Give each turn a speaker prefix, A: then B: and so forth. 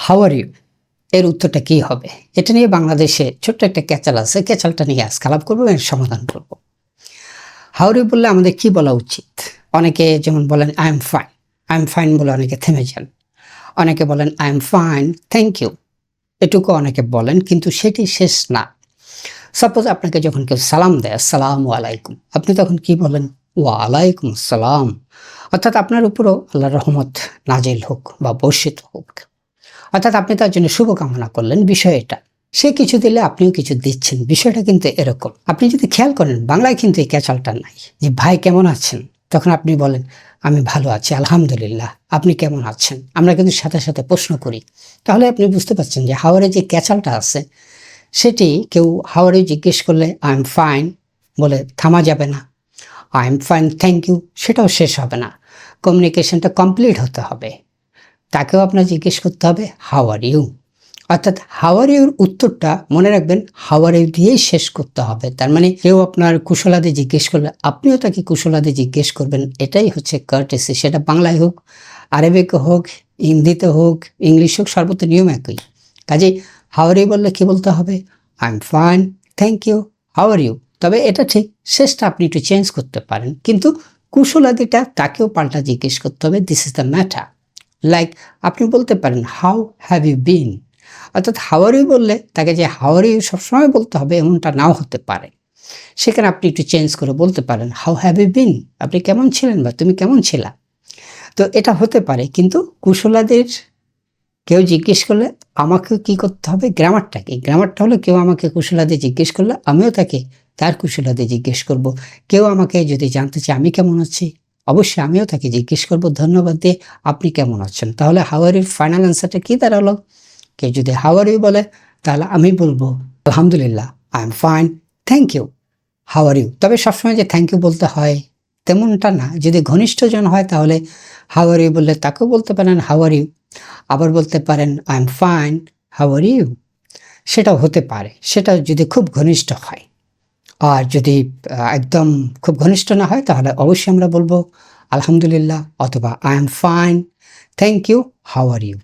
A: How are you এর উত্তরটা কী হবে? এটা নিয়ে বাংলাদেশে ছোট্ট একটা ক্যাচাল আছে। ক্যাচালটা নিয়ে আজকে আলাপ করবো, এর সমাধান করব। হাউ আর ইউ বললে আমাদের কি বলা উচিত? অনেকে যেমন বলেন I am fine. I am fine বলে অনেকে থেমে যান। অনেকে বলেন I am fine, thank you. এটুকু অনেকে বলেন, কিন্তু সেটি শেষ না। সাপোজ আপনাকে যখন কেউ সালাম দেয় আসসালামু আলাইকুম, আপনি তখন কি বলেন? ওয়ালাইকুম আসসালাম। অর্থাৎ আপনার উপরও আল্লাহর রহমত নাজিল হোক বা বর্ষিত হোক। অর্থাৎ আপনি তার জন্য শুভকামনা করলেন, বিষয় এটা। সে কিছু দিলে আপনিও কিছু দিচ্ছেন, বিষয়টা কিন্তু এরকম। আপনি যদি খেয়াল করেন বাংলায় কিন্তু এই ক্যাচালটা নাই যে ভাই কেমন আছেন, তখন আপনি বলেন আমি ভালো আছি আলহামদুলিল্লাহ, আপনি কেমন আছেন। আমরা কিন্তু সাথে সাথে প্রশ্ন করি। তাহলে আপনি বুঝতে পারছেন যে হাওয়ারে যে ক্যাচালটা আছে সেটি কেউ হাওয়ারে জিজ্ঞেস করলে আই এম ফাইন বলে থামা যাবে না। I am fine thank you সেটাও শেষ হবে না। কমিউনিকেশনটা কমপ্লিট হতে হবে। তাকেও আপনার জিজ্ঞেস করতে হবে হাউ আর ইউ। অর্থাৎ হাউ আর ইউর উত্তরটা মনে রাখবেন হাউ আর ইউ দিয়েই শেষ করতে হবে। তার মানে কেউ আপনার কুশলাদি জিজ্ঞেস করলে আপনিও তাকে কুশলাদি জিজ্ঞেস করবেন। এটাই হচ্ছে কার্টেসি। সেটা বাংলায় হোক, আরবিক হোক, হিন্দিতে হোক, ইংলিশ হোক, সর্বত্র নিয়ম একই। কাজেই হাউ আর ইউ বললে কী বলতে হবে? I am fine thank you, how are you. তবে এটা ঠিক, শেষটা আপনি একটু চেঞ্জ করতে পারেন, কিন্তু কুশলাদিটা তাকেও পাল্টা জিজ্ঞেস করতে হবে। This is the matter. Like আপনি বলতে পারেন হাউ হ্যাভ ইউ বিন। অর্থাৎ হাউ আর ইউ বললে তাকে যে হাউ আর ইউ সবসময় বলতে হবে এমনটা নাও হতে পারে। সেখানে আপনি একটু চেঞ্জ করে বলতে পারেন হাউ হ্যাভ ইউ বিন, আপনি কেমন ছিলেন বা তুমি কেমন ছিলা। তো এটা হতে পারে, কিন্তু কুশলাদের কেউ জিজ্ঞেস করলে আমাকেও কি করতে হবে? গ্রামারটা কি? গ্রামারটা হলো কেউ আমাকে কুশলাদি জিজ্ঞেস করলে আমিও তাকে তার কুশলাদি জিজ্ঞেস করব। কেউ আমাকে যদি জানতে চায় আমি কেমন আছি, অবশ্যই আমিও তাকে জিজ্ঞেস করব ধন্যবাদ দিয়ে আপনি কেমন আছেন। তাহলে হাউ আর ইউর ফাইনাল অ্যান্সারটা কী দাঁড়ালো? কেউ যদি হাউ আর ইউ বলে তাহলে আমি বলবো আলহামদুলিল্লাহ, I am fine thank you, how are you. তবে সবসময় যে থ্যাংক ইউ বলতে হয় তেমনটা না। যদি ঘনিষ্ঠজন হয় তাহলে হাউ আর ইউ বললে তাকেও বলতে পারেন হাউ আর ইউ। আবার বলতে পারেন I am fine, how are you. সেটাও হতে পারে, সেটা যদি খুব ঘনিষ্ঠ হয়। আর যদি একদম খুব ঘনিষ্ঠ না হয় তাহলে অবশ্যই আমরা বলবো আলহামদুলিল্লাহ অথবা I am fine thank you, how are you.